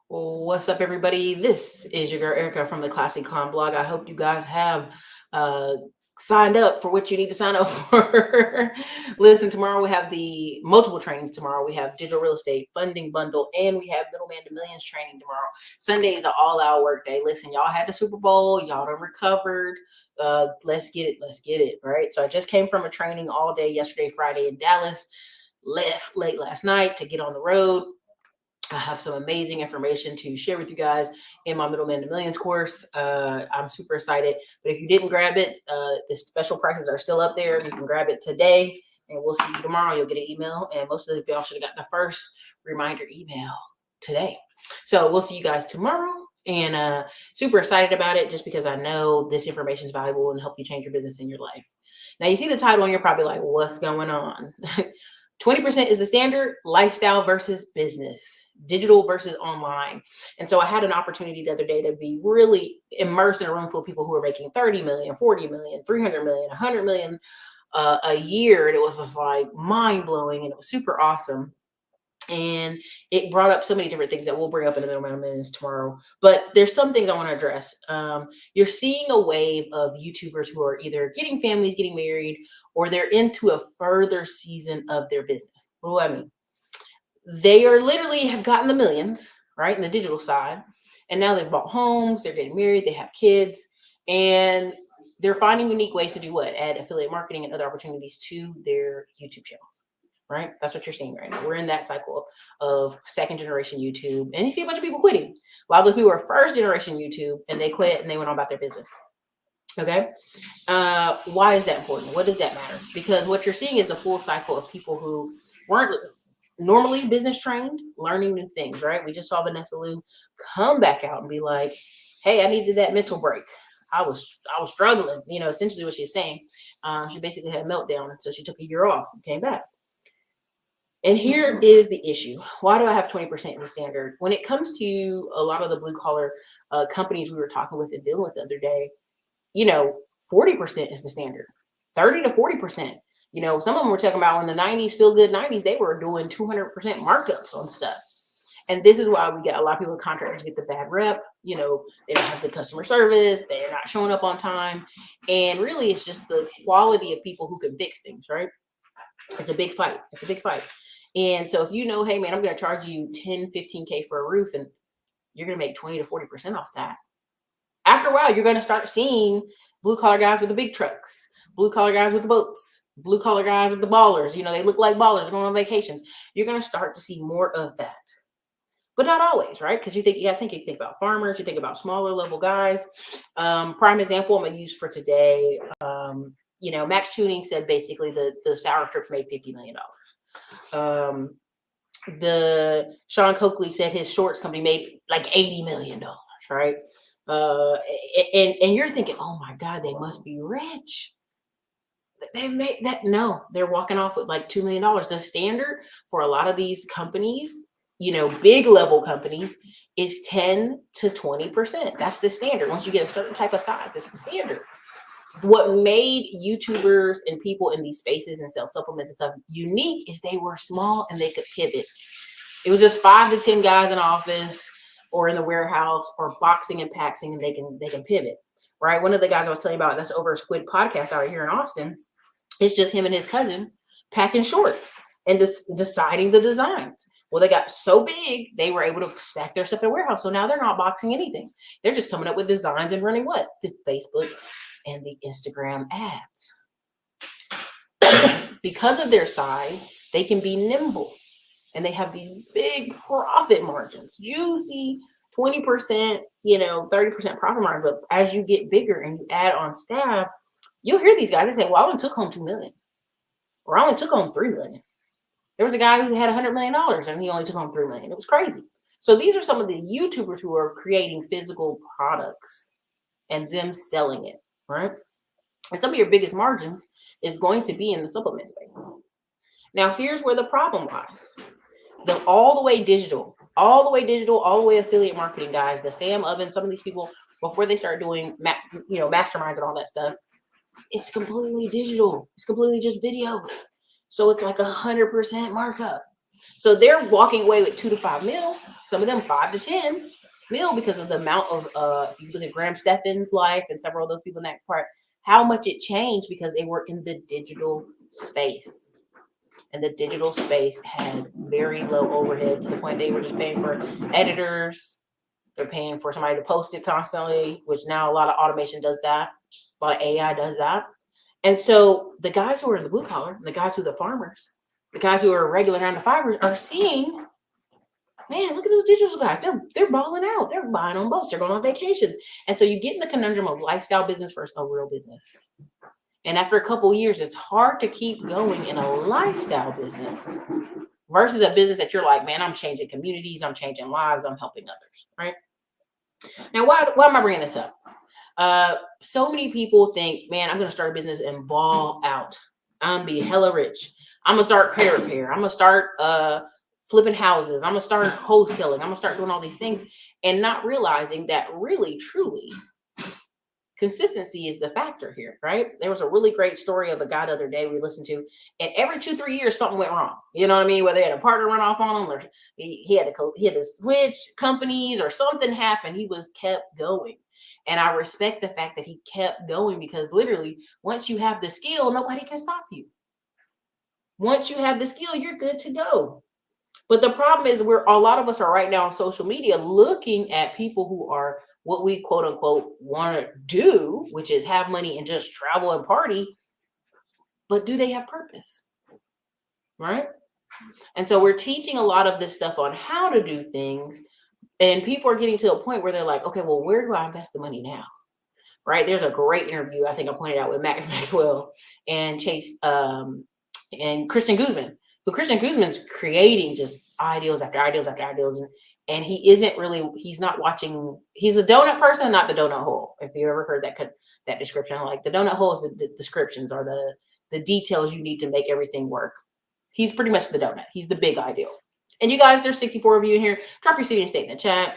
What's up, everybody? This is your girl Erica from the Classy Clown blog. I hope you guys have uh, signed up for what you need to sign up for. Listen, tomorrow we have the multiple trainings. Tomorrow we have digital real estate funding bundle, and we have middleman to millions training tomorrow. Sunday is an all-out work day. Listen, y'all had the Super Bowl, y'all done recovered. Let's get it. Let's get it. Right. So I just came from a training all day yesterday, Friday in Dallas. Left late last night to get on the road. I have some amazing information to share with you guys in my Middleman to Millions course. I'm super excited. But if you didn't grab it, the special prices are still up there. You can grab it today, and we'll see you tomorrow. Y'all get an email, and most of y'all should have got the first reminder email today. So we'll see you guys tomorrow, and super excited about it just because I know this information is valuable and help you change your business and your life. Now, you see the title, and you're probably like, what's going on? 20% is the standard, lifestyle versus business, digital versus online. And so I had an opportunity the other day to be really immersed in a room full of people who are making 30 million, 40 million, 300 million, 100 million a year. And it was just like mind blowing, and it was super awesome. And it brought up so many different things that we'll bring up in the middle of minutes tomorrow. But there's some things I want to address. You're seeing a wave of YouTubers who are either getting families, getting married, or they're into a further season of their business. What do I mean? They are literally have gotten the millions, right, in the digital side. And now they've bought homes, they're getting married, they have kids, and they're finding unique ways to do what? Add affiliate marketing and other opportunities to their YouTube channels. Right? That's what you're seeing right now. We're in that cycle of second generation YouTube. And you see a bunch of people quitting. A lot of those people were first generation YouTube and they quit and they went on about their business. Okay. Why is that important? What does that matter? Because what you're seeing is the full cycle of people who weren't normally business trained, learning new things, right? We just saw Vanessa Liu come back out and be like, hey, I needed that mental break. I was struggling, essentially what she's saying. She basically had a meltdown. And so she took a year off and came back. And here is the issue. Why do I have 20% in the standard? When it comes to a lot of the blue collar companies we were talking with and dealing with the other day, 40% is the standard, 30 to 40%. Some of them were talking about in the 90s, feel good 90s, they were doing 200% markups on stuff. And this is why we get a lot of people, contractors get the bad rep. They don't have good customer service. They're not showing up on time. And really, it's just the quality of people who can fix things, right? It's a big fight. It's a big fight. And so if hey, man, I'm going to charge you 10, 15K for a roof, and you're going to make 20 to 40% off that. After a while, you're going to start seeing blue collar guys with the big trucks, blue collar guys with the boats, blue collar guys with the ballers. They look like ballers going on vacations. You're going to start to see more of that. But not always, right? Because you think about farmers, you think about smaller level guys. Prime example I'm going to use for today. Max Tuning said basically the sour strips made $50 million. The Sean Coakley said his shorts company made like $80 million, right? And you're thinking, oh my God, they must be rich. They made that. No, they're walking off with like $2 million. The standard for a lot of these companies, big level companies, is 10 to 20%. That's the standard. Once you get a certain type of size, it's the standard. What made YouTubers and people in these spaces and sell supplements and stuff unique is they were small and they could pivot. It was just 5 to 10 guys in office or in the warehouse or boxing and paxing, and they can pivot, right? One of the guys I was telling you about that's over Squid Podcast out here in Austin, it's just him and his cousin packing shorts and deciding the designs. Well, they got so big, they were able to stack their stuff in a warehouse. So now they're not boxing anything. They're just coming up with designs and running what? The Facebook and the Instagram ads. Because of their size, they can be nimble and they have these big profit margins, juicy 20%, 30% profit margin. But as you get bigger and you add on staff, you'll hear these guys, they say, well, I only took home 2 million, or I only took home 3 million. There was a guy who had $100 million and he only took home 3 million. It was crazy. So these are some of the YouTubers who are creating physical products and them selling it, right? And some of your biggest margins is going to be in the supplement space. Now, here's where the problem lies. All the way digital, all the way affiliate marketing guys, the Sam Ovens, some of these people, before they start doing, masterminds and all that stuff, it's completely digital. It's completely just videos. So it's like 100% markup. So they're walking away with 2 to 5 mil. some of them 5 to 10 mil because of the amount of if you look at Graham Stephan's life and several of those people in that part, how much it changed because they were in the digital space. And the digital space had very low overhead to the point they were just paying for editors. They're paying for somebody to post it constantly, which now a lot of automation does that. A lot of AI does that. And so the guys who are in the blue collar, the guys who are the farmers, the guys who are regular 9 to 5ers are seeing, man, look at those digital guys. They're balling out. They're buying on boats. They're going on vacations. And so you get in the conundrum of lifestyle business versus a real business. And after a couple of years, it's hard to keep going in a lifestyle business versus a business that you're like, man, I'm changing communities, I'm changing lives, I'm helping others, right? Now, why am I bringing this up? So many people think, man, I'm going to start a business and ball out. I'm going to be hella rich. I'm going to start credit repair. I'm going to start flipping houses. I'm going to start wholesaling. I'm going to start doing all these things and not realizing that really, truly, consistency is the factor here, right? There was a really great story of a guy the other day we listened to, and every 2-3 years something went wrong. You know what I mean? Whether he had a partner run off on him, or he had to switch companies, or something happened. He was kept going, and I respect the fact that he kept going because literally, once you have the skill, nobody can stop you. Once you have the skill, you're good to go. But the problem is, a lot of us are right now on social media looking at people who are what we quote unquote want to do, which is have money and just travel and party. But do they have purpose? Right? And so we're teaching a lot of this stuff on how to do things. And people are getting to a point where they're like, okay, well, where do I invest the money now? Right? There's a great interview, I think I pointed out, with Max Maxwell and Chase and Christian Guzman. But Christian Guzman's creating just ideals after ideals after ideals. And he's not watching, he's a donut person, not the donut hole. If you ever heard that description, like the donut hole is the descriptions or the details you need to make everything work. He's pretty much the donut. He's the big ideal. And you guys, there's 64 of you in here. Drop your city and state in the chat.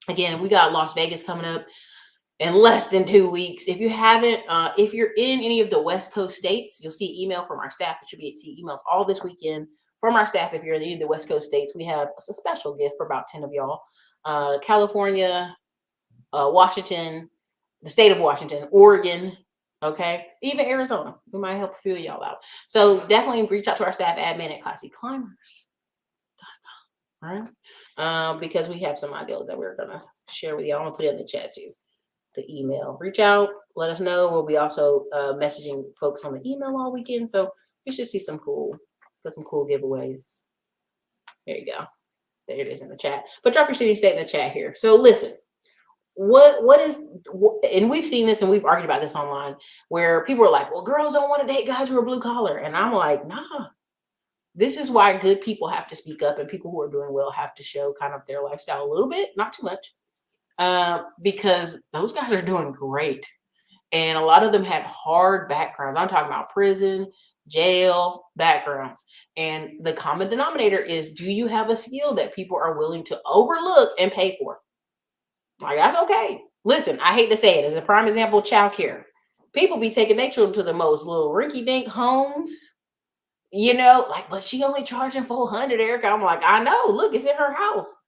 Again, we got Las Vegas coming up in less than 2 weeks. If you haven't, if you're in any of the West Coast states, you'll see email from our staff. It should be see emails all this weekend from our staff. If you're in any of the West Coast states, we have a special gift for about 10 of y'all. California, Washington, the state of Washington, Oregon, okay, even Arizona. We might help a few of y'all out. So definitely reach out to our staff admin at classyclimbers.com, right? Because we have some ideas that we're gonna share with y'all. I'm gonna put it in the chat too. The email. Reach out, let us know. We'll be also messaging folks on the email all weekend. So you should see some cool giveaways. There you go. There it is in the chat. But drop your city and state in the chat here. So listen, what is, and we've seen this and we've argued about this online, where people are like, well, girls don't want to date guys who are blue collar. And I'm like, nah. This is why good people have to speak up, and people who are doing well have to show kind of their lifestyle a little bit, not too much. Because those guys are doing great. And a lot of them had hard backgrounds. I'm talking about prison, jail backgrounds. And the common denominator is, do you have a skill that people are willing to overlook and pay for? Like, that's okay. Listen, I hate to say it. As a prime example, childcare. People be taking their children to the most little rinky-dink homes. You know, like, but she only charging $400, Erica. I'm like, I know. Look, it's in her house.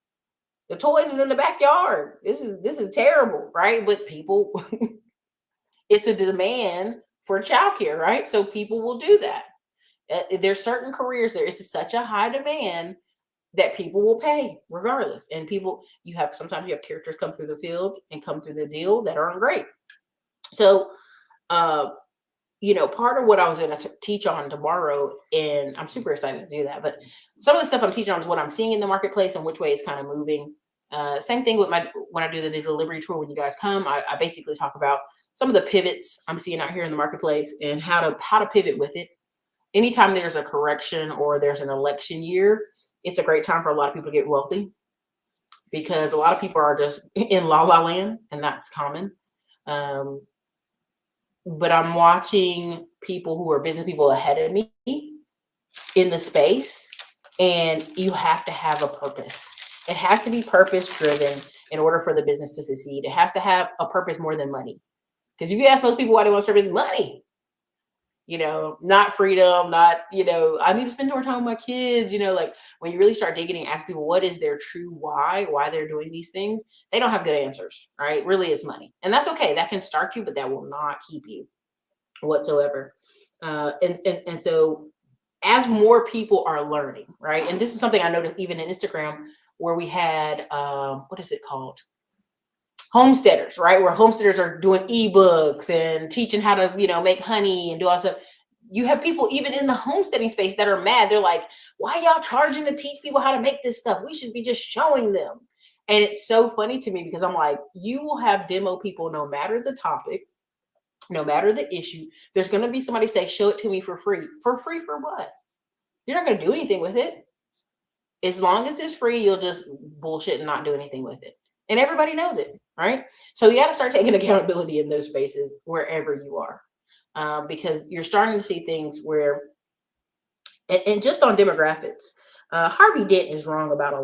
The toys is in the backyard. This is terrible, right? But people, it's a demand for childcare, right? So people will do that. There's certain careers there. It's such a high demand that people will pay regardless. And sometimes you have characters come through the field and come through the deal that aren't great. So, part of what I was going to teach on tomorrow, and I'm super excited to do that, but some of the stuff I'm teaching on is what I'm seeing in the marketplace and which way it's kind of moving. Same thing with when I do the digital liberty tour, when you guys come, I basically talk about some of the pivots I'm seeing out here in the marketplace and how to pivot with it. Anytime there's a correction or there's an election year, it's a great time for a lot of people to get wealthy, because a lot of people are just in la la land, and that's common. But I'm watching people who are business people ahead of me in the space, and you have to have a purpose. It has to be purpose driven in order for the business to succeed. It has to have a purpose more than money. Because if you ask most people why they want to start business, money. not freedom, not, I need to spend more time with my kids, like when you really start digging and ask people what is their true why they're doing these things, they don't have good answers, right? Really, it's money. And that's okay. That can start you, but that will not keep you whatsoever. And so as more people are learning, right? And this is something I noticed even in Instagram where we had, what is it called? Homesteaders, right? Where homesteaders are doing ebooks and teaching how to, make honey and do all stuff. You have people even in the homesteading space that are mad. They're like, why y'all charging to teach people how to make this stuff? We should be just showing them. And it's so funny to me because I'm like, you will have demo people no matter the topic, no matter the issue. There's going to be somebody say, show it to me for free. For free for what? You're not going to do anything with it. As long as it's free, you'll just bullshit and not do anything with it. And everybody knows it, right? So you got to start taking accountability in those spaces wherever you are, because you're starting to see things where, and just on demographics, Harvey Dent is wrong about a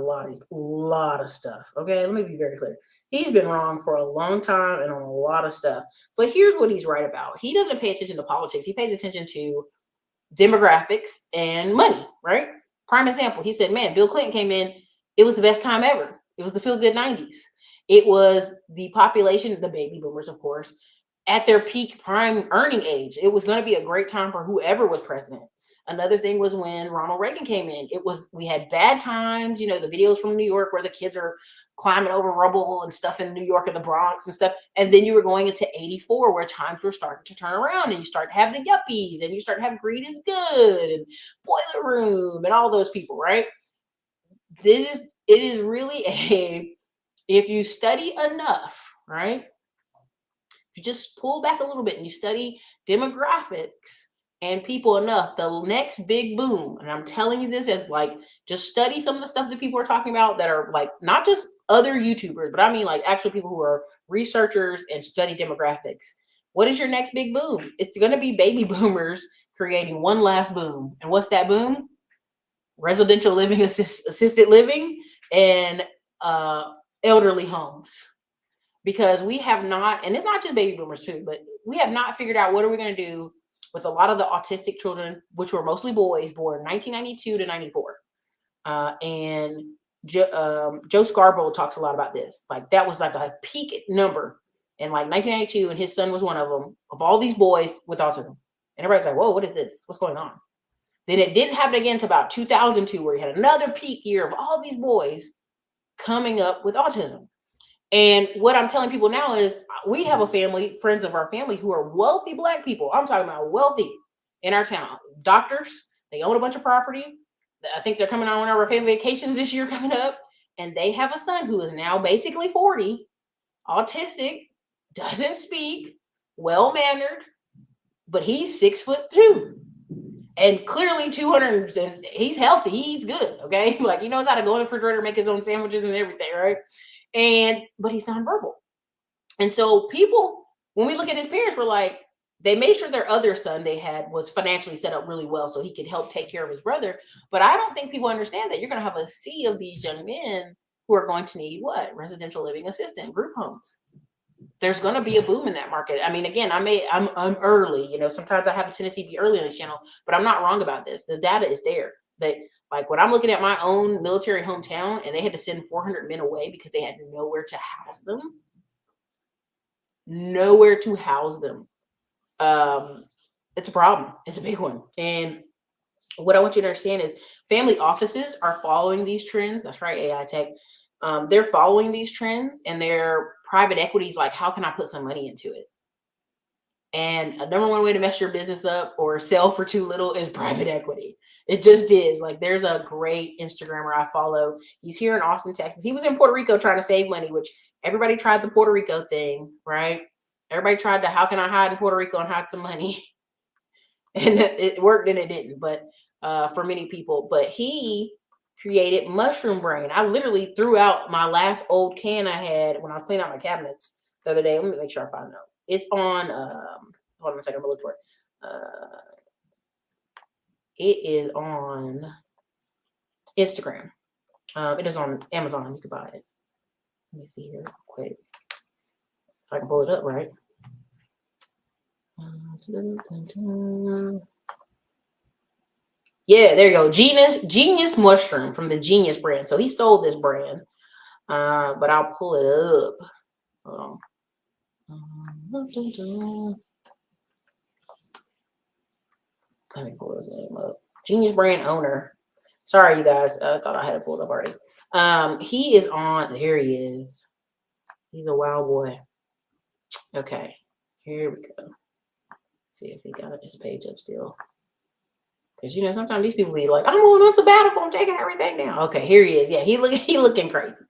lot of stuff. Okay, let me be very clear. He's been wrong for a long time and on a lot of stuff. But here's what he's right about. He doesn't pay attention to politics. He pays attention to demographics and money, right? Prime example, he said, man, Bill Clinton came in, it was the best time ever. It was the feel-good 90s. It was the population, the baby boomers, of course, at their peak prime earning age. It was going to be a great time for whoever was president. Another thing was when Ronald Reagan came in. We had bad times, the videos from New York where the kids are climbing over rubble and stuff in New York and the Bronx and stuff. And then you were going into 84 where times were starting to turn around and you start to have the yuppies and you start to have Greed is Good and Boiler Room and all those people, right? It is really if you study enough, right? If you just pull back a little bit and you study demographics and people enough, the next big boom, and I'm telling you this as like, just study some of the stuff that people are talking about that are like, not just other YouTubers, but I mean like actual people who are researchers and study demographics. What is your next big boom? It's going to be baby boomers creating one last boom. And what's that boom? Residential living, assisted living, and elderly homes. Because we have not, and it's not just baby boomers too, but we have not figured out what are we going to do with a lot of the autistic children, which were mostly boys born 1992 to 94. And Joe Scarborough talks a lot about this. Like that was like a peak number in like 1992, and his son was one of them, of all these boys with autism. And everybody's like, whoa, what is this? What's going on? Then it didn't happen again until about 2002, where he had another peak year of all these boys coming up with autism. And what I'm telling people now is we have a family, friends of our family who are wealthy Black people. I'm talking about wealthy in our town. Doctors, they own a bunch of property. I think they're coming on one of our family vacations this year coming up. And they have a son who is now basically 40, autistic, doesn't speak, well-mannered, but he's 6'2". And clearly 200, and he's healthy, he eats good, okay? Like he knows how to go in the refrigerator, make his own sandwiches and everything, right? But he's nonverbal. And so people, when we look at his parents, we're like, they made sure their other son they had was financially set up really well so he could help take care of his brother. But I don't think people understand that you're going to have a sea of these young men who are going to need what? Residential living assistant, group homes. There's going to be a boom in that market. I mean, again, I'm early, sometimes I have a tendency to be early on this channel, but I'm not wrong about this. The data is there that like when I'm looking at my own military hometown and they had to send 400 men away because they had nowhere to house them. It's a problem. It's a big one. And what I want you to understand is family offices are following these trends. That's right, AI tech. They're following these trends, and their private equities like, how can I put some money into it? And a number one way to mess your business up or sell for too little is private equity. It just is. Like there's a great Instagrammer I follow. He's here in Austin, Texas. He was in Puerto Rico trying to save money, which everybody tried the Puerto Rico thing, right? Everybody tried to, how can I hide in Puerto Rico and hide some money? And it worked and it didn't, but for many people. But he created Mushroom Brain. I literally threw out my last old can I had when I was cleaning out my cabinets the other day. Let me make sure I find out. It's on, hold on a second, I'm gonna look for it. It is on Instagram. It is on Amazon. You can buy it. Let me see here real quick. If I can pull it up right. Yeah, there you go. Genius Mushroom from the Genius brand. So he sold this brand, but I'll pull it up. Let me pull his name up. Genius brand owner. Sorry, you guys. I thought I had it pulled up already. He is on. Here he is. He's a wild boy. Okay, here we go. See if he got his page up still. Because sometimes these people be like, I'm going on sabbatical, I'm taking everything down. Okay, here he is. Yeah, he looking crazy.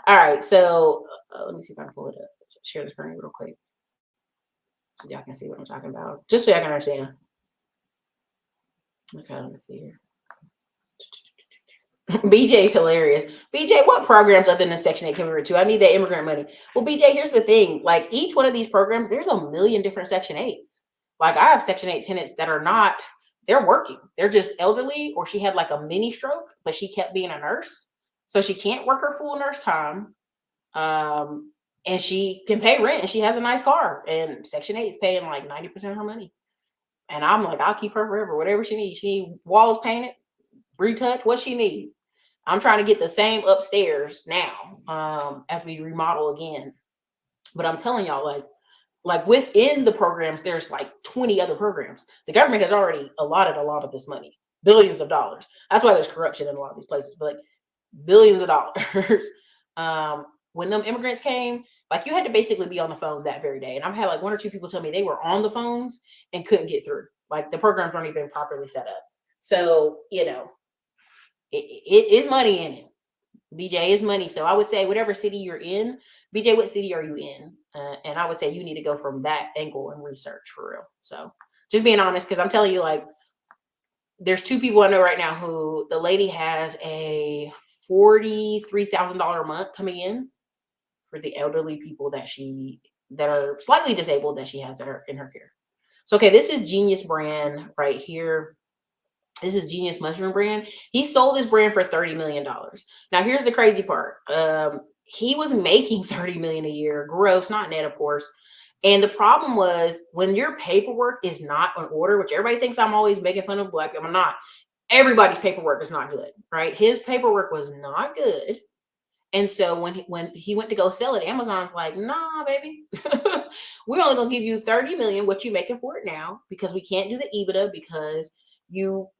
All right, so let me see if I can pull it up. Share the screen real quick so y'all can see what I'm talking about, just so y'all can understand. Okay, let me see here. BJ's hilarious. BJ, what programs other than Section 8 can we refer to? I need that immigrant money. Well, BJ, here's the thing. Like each one of these programs, there's a million different Section 8s. Like I have Section 8 tenants that are not, they're working. They're just elderly, or she had like a mini stroke, but she kept being a nurse. So she can't work her full nurse time. And she can pay rent and she has a nice car. And Section 8 is paying like 90% of her money. And I'm like, I'll keep her forever, whatever she needs. She needs walls painted, retouch, what she needs. I'm trying to get the same upstairs now as we remodel again. But I'm telling y'all, like within the programs, there's like 20 other programs. The government has already allotted a lot of this money, billions of dollars. That's why there's corruption in a lot of these places, but like billions of dollars. When them immigrants came, like you had to basically be on the phone that very day. And I've had like one or two people tell me they were on the phones and couldn't get through. Like the programs aren't even properly set up. So, it is money in it. BJ is money. So I would say whatever city you're in, BJ, what city are you in? And I would say you need to go from that angle and research for real. So just being honest, because I'm telling you, like, there's two people I know right now who the lady has a $43,000 a month coming in for the elderly people that are slightly disabled that she has in her care. So, okay, this is Genius brand right here. This is Genius Mushroom brand. He sold this brand for $30 million. Now, here's the crazy part. He was making $30 million a year, gross, not net, of course. And the problem was when your paperwork is not in order, which everybody thinks I'm always making fun of Black people. I'm not. Everybody's paperwork is not good, right? His paperwork was not good. And so when he went to go sell it, Amazon's like, nah, baby, we're only gonna give you 30 million, what you making for it now, because we can't do the EBITDA because your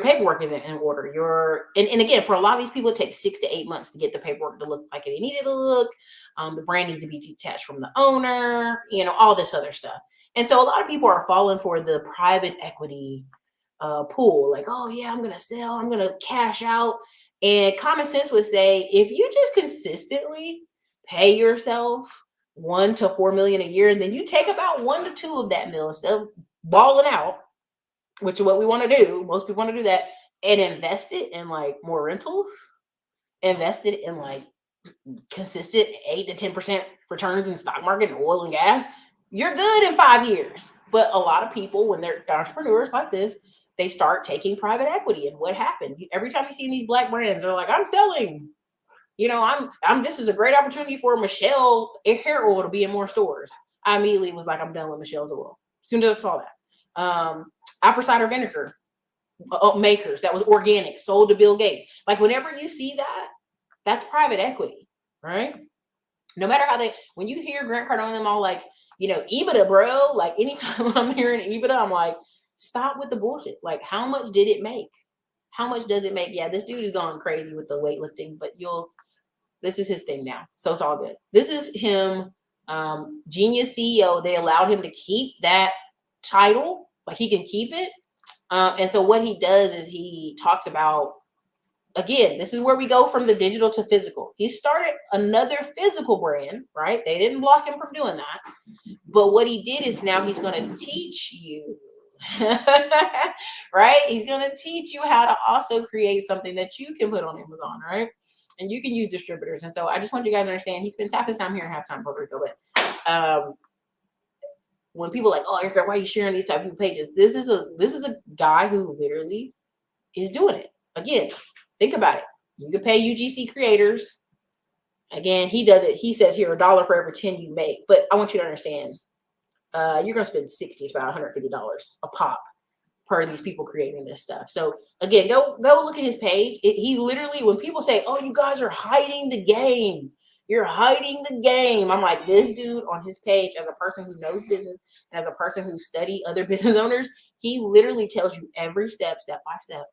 paperwork isn't in order. And again, for a lot of these people, it takes 6 to 8 months to get the paperwork to look like it needed to look. The brand needs to be detached from the owner, all this other stuff. And so a lot of people are falling for the private equity pool, like, oh yeah, I'm gonna sell, I'm gonna cash out. And common sense would say, if you just consistently pay yourself 1 to 4 million a year, and then you take about 1 to 2 of that mill instead of balling out, which is what we want to do. Most people want to do that, and invest it in like more rentals, invest it in like consistent 8 to 10% returns in stock market and oil and gas. You're good in 5 years. But a lot of people, when they're entrepreneurs like this, they start taking private equity. And what happened? Every time you see these Black brands, they're like, I'm selling. I'm this is a great opportunity for Michelle hair oil to be in more stores. I immediately was like, I'm done with Michelle's oil. As soon as I saw that. Apple cider vinegar makers that was organic, sold to Bill Gates. Like whenever you see that, that's private equity, right? No matter how when you hear Grant Cardone and them all like, EBITDA, bro, like anytime I'm hearing EBITDA, I'm like, stop with the bullshit. Like, how much did it make? How much does it make? Yeah, this dude is going crazy with the weightlifting, but this is his thing now. So it's all good. This is him, Genius CEO. They allowed him to keep that title, like he can keep it. And so what he does is he talks about, again, this is where we go from the digital to physical. He started another physical brand, right? They didn't block him from doing that. But what he did is now he's going to teach you, right? He's going to teach you how to also create something that you can put on Amazon, right? And you can use distributors. And so I just want you guys to understand, he spends half his time here and half time in Puerto Rico. But when people are like, oh, Erica, why are you sharing these type of pages? This is a guy who literally is doing it. Again, think about it. You can pay UGC creators. Again, he does it. He says here $1 for every 10 you make. But I want you to understand, you're going to spend 60, it's about $150 a pop per these people creating this stuff. So again, go look at his page. He literally, when people say, "Oh, you guys are hiding the game," you're hiding the game. I'm like, this dude on his page, as a person who knows business and as a person who studied other business owners, he literally tells you every step by step,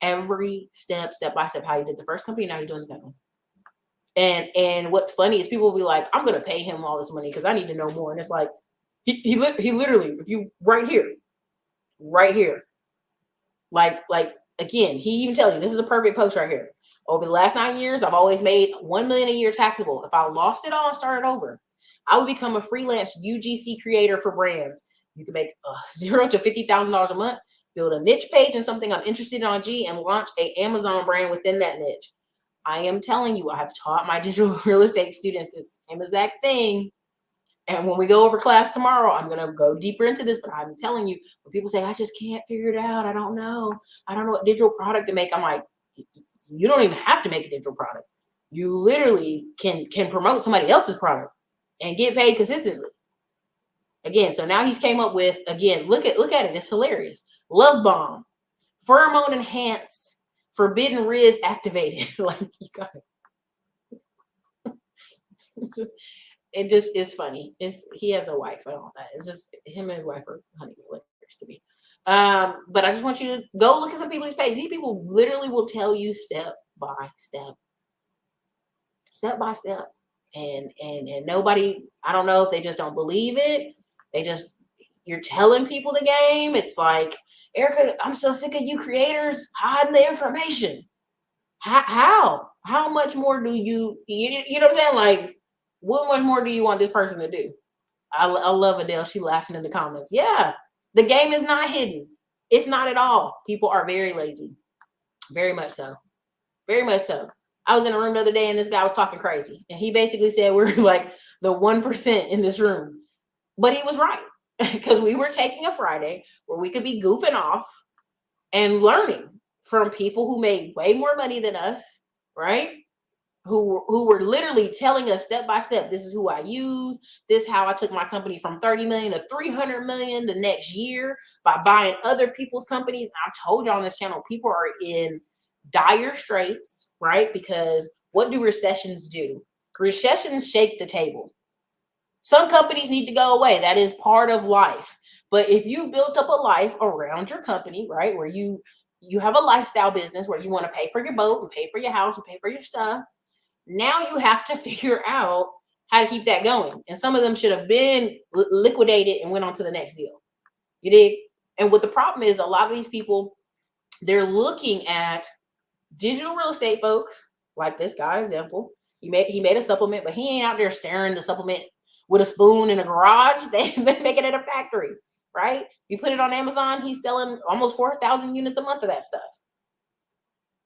every step by step, how he did the first company, now he's doing the second one. And what's funny is people will be like, "I'm going to pay him all this money because I need to know more." And it's like, he literally, if you right here, like again, he even tells you this is a perfect post right here. Over the last 9 years, I've always made $1 million a year taxable. If I lost it all and started over, I would become a freelance UGC creator for brands. You can make $0 to $50,000 a month, build a niche page and something I'm interested in on G, and launch a Amazon brand within that niche. I am telling you, I have taught my digital real estate students this same exact thing. And when we go over class tomorrow, I'm going to go deeper into this, but I'm telling you, when people say, "I just can't figure it out. I don't know what digital product to make." I'm like, you don't even have to make a digital product. You literally can promote somebody else's product and get paid consistently. Again, so now he's came up with, again, look at it. It's hilarious. Love bomb, pheromone enhance, forbidden riz activated. Like, you got it. It just is funny. He has a wife and all that. It's just him and his wife are honey lickers to me. But I just want you to go look at some people's pages. These people literally will tell you step by step, and nobody. I don't know if they just don't believe it. You're telling people the game. It's like, "Erica, I'm so sick of you creators hiding the information." How much more do you know what I'm saying? Like, what much more do you want this person to do? I love Adele. She laughing in the comments. Yeah, the game is not hidden. It's not at all. People are very lazy. Very much so. Very much so. I was in a room the other day and this guy was talking crazy. And he basically said we're like the 1% in this room. But he was right. Because we were taking a Friday where we could be goofing off and learning from people who made way more money than us, right? Who were literally telling us step by step, this is who I use, this is how I took my company from 30 million to 300 million the next year by buying other people's companies. I told you on this channel, people are in dire straits, right? Because what do recessions do? Recessions shake the table. Some companies need to go away. That is part of life. But if you built up a life around your company, right, where you have a lifestyle business where you want to pay for your boat and pay for your house and pay for your stuff, now you have to figure out how to keep that going. And some of them should have been liquidated and went on to the next deal. You dig? And what the problem is, a lot of these people, they're looking at digital real estate folks, like this guy example. He made a supplement, but he ain't out there staring the supplement with a spoon in a garage. They make it at a factory, right? You put it on Amazon, he's selling almost 4,000 units a month of that stuff.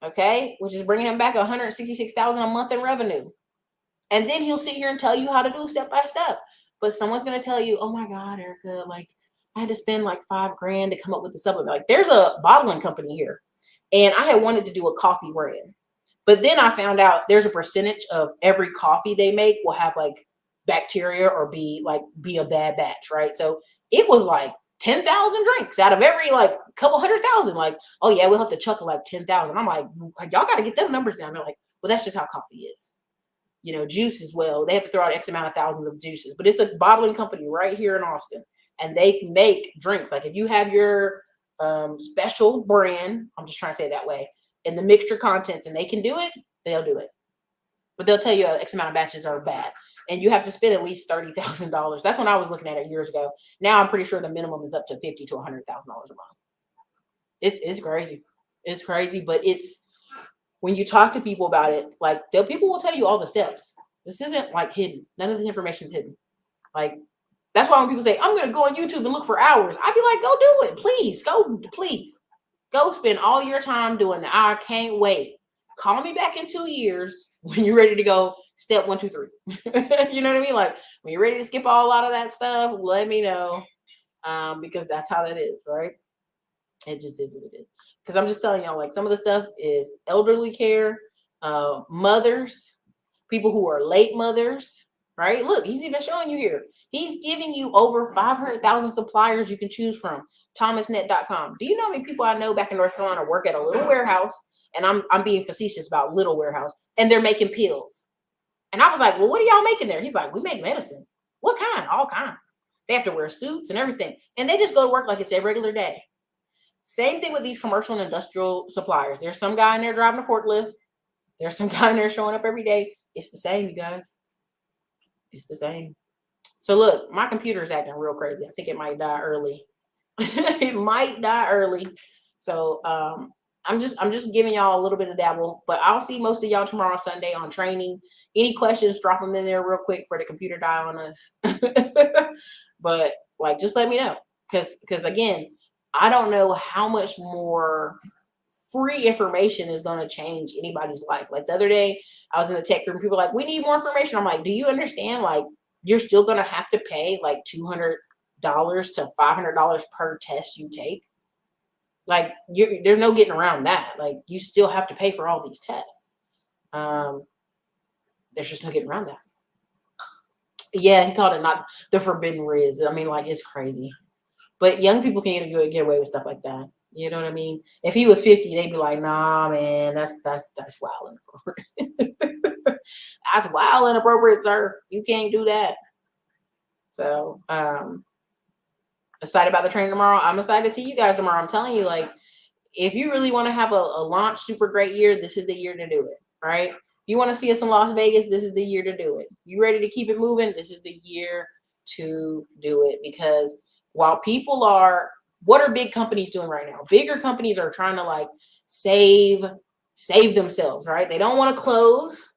Okay, which is bringing him back 166,000 a month in revenue. And then he'll sit here and tell you how to do step by step. But someone's going to tell you, "Oh my God, Erica, like I had to spend like $5,000 to come up with the supplement." Like, there's a bottling company here, and I had wanted to do a coffee brand, but then I found out there's a percentage of every coffee they make will have like bacteria or be a bad batch, right? So it was like 10,000 drinks out of every like couple 100,000. Like, "Oh yeah, we'll have to chuckle like 10,000. I'm like, y'all got to get them numbers down. They're like, "Well, that's just how coffee is." Juice as well. They have to throw out X amount of thousands of juices, but it's a bottling company right here in Austin, and they make drinks. Like, if you have your special brand, I'm just trying to say it that way, and the mixture contents, and they can do it, they'll do it. But they'll tell you X amount of batches are bad, and you have to spend at least $30,000. That's when I was looking at it years ago. Now I'm pretty sure the minimum is up to $50,000 to $100,000 a month. It's crazy. It's crazy, but it's when you talk to people about it, like people will tell you all the steps. This isn't like hidden. None of this information is hidden. Like, that's why when people say, "I'm going to go on YouTube and look for hours," I'd be like, "Go do it. Please go spend all your time doing that. I can't wait. Call me back in 2 years when you're ready to go step 1, 2, 3. You know what I mean? Like, when you're ready to skip a lot of that stuff, let me know. Because that's how that is, right? It just is what it is. Because I'm just telling y'all, like, some of the stuff is elderly care, mothers, people who are late mothers, right? Look, he's even showing you here. He's giving you over 500,000 suppliers you can choose from. Thomasnet.com. Do you know how many people I know back in North Carolina work at a little warehouse? And I'm being facetious about little warehouse, and they're making pills. And I was like, well, what are y'all making there? He's like, we make medicine. What kind? All kinds. They have to wear suits and everything. And they just go to work like it's a regular day. Same thing with these commercial and industrial suppliers. There's some guy in there driving a forklift. There's some guy in there showing up every day. It's the same, you guys. It's the same. So look, my computer is acting real crazy. I think it might die early. It might die early. So I'm just giving y'all a little bit of dabble, but I'll see most of y'all tomorrow Sunday on training. Any questions, drop them in there real quick for the computer die on us. But like, just let me know. Because again, I don't know how much more free information is going to change anybody's life. Like the other day, I was in the tech group and people were like, we need more information. I'm like, do you understand? Like, you're still going to have to pay like $200 to $500 per test you take. Like, there's no getting around that. Like, you still have to pay for all these tests. There's just no getting around that. Yeah, he called it not the forbidden riz. I mean, like, it's crazy. But young people can't get away with stuff like that. You know what I mean? If he was 50, they'd be like, nah, man, that's wild and inappropriate. That's wild and inappropriate, sir. You can't do that. So, excited about the training tomorrow. I'm excited to see you guys tomorrow. I'm telling you, like, if you really want to have a launch super great year, this is the year to do it, right? If you want to see us in Las Vegas, this is the year to do it. You ready to keep it moving? This is the year to do it. Because while people are, what are big companies doing right now? Bigger companies are trying to like save themselves, right? They don't want to close.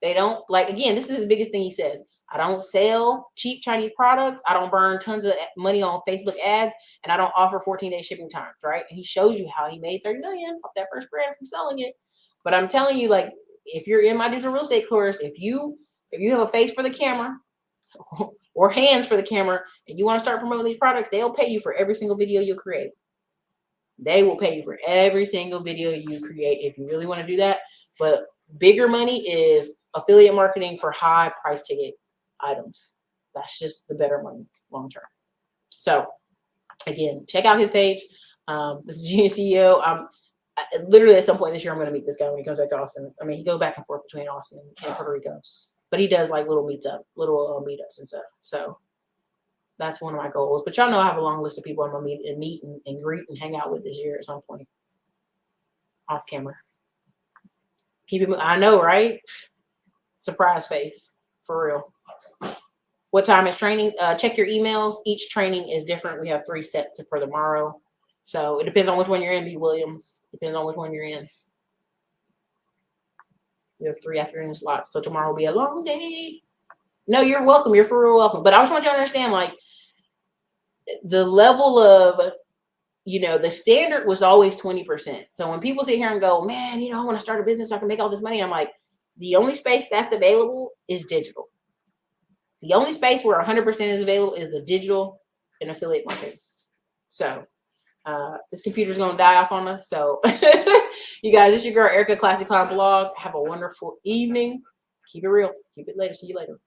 They don't, like, again, this is the biggest thing he says. I don't sell cheap Chinese products. I don't burn tons of money on Facebook ads, and I don't offer 14-day shipping times, right? And he shows you how he made 30 million off that first brand from selling it. But I'm telling you, like, if you're in my digital real estate course, if you have a face for the camera or hands for the camera and you want to start promoting these products, they'll pay you for every single video you create. They will pay you for every single video you create if you really want to do that. But bigger money is affiliate marketing for high price ticket items. That's just the better money long term. So again, check out his page. This is Genius CEO. Literally at some point this year, I'm going to meet this guy when he comes back to Austin. I mean, he goes back and forth between Austin and Puerto Rico, but he does like little meetups and stuff. So that's one of my goals. But y'all know I have a long list of people I'm going to meet and greet and hang out with this year at some point off camera. Keep it. I know, right? Surprise face for real. What time is training? Check your emails. Each training is different. We have 3 sets for tomorrow. So it depends on which one you're in, B. Williams. Depends on which one you're in. We have 3 afternoon slots. So tomorrow will be a long day. No, you're welcome. You're for real welcome. But I just want you to understand, like, the level of, you know, the standard was always 20%. So when people sit here and go, man, you know, I want to start a business so I can make all this money, I'm like, the only space that's available is digital. The only space where 100% is available is the digital and affiliate marketing. So this computer's going to die off on us. So you guys, it's your girl, Erica, Classy Clown Blog. Have a wonderful evening. Keep it real. Keep it later. See you later.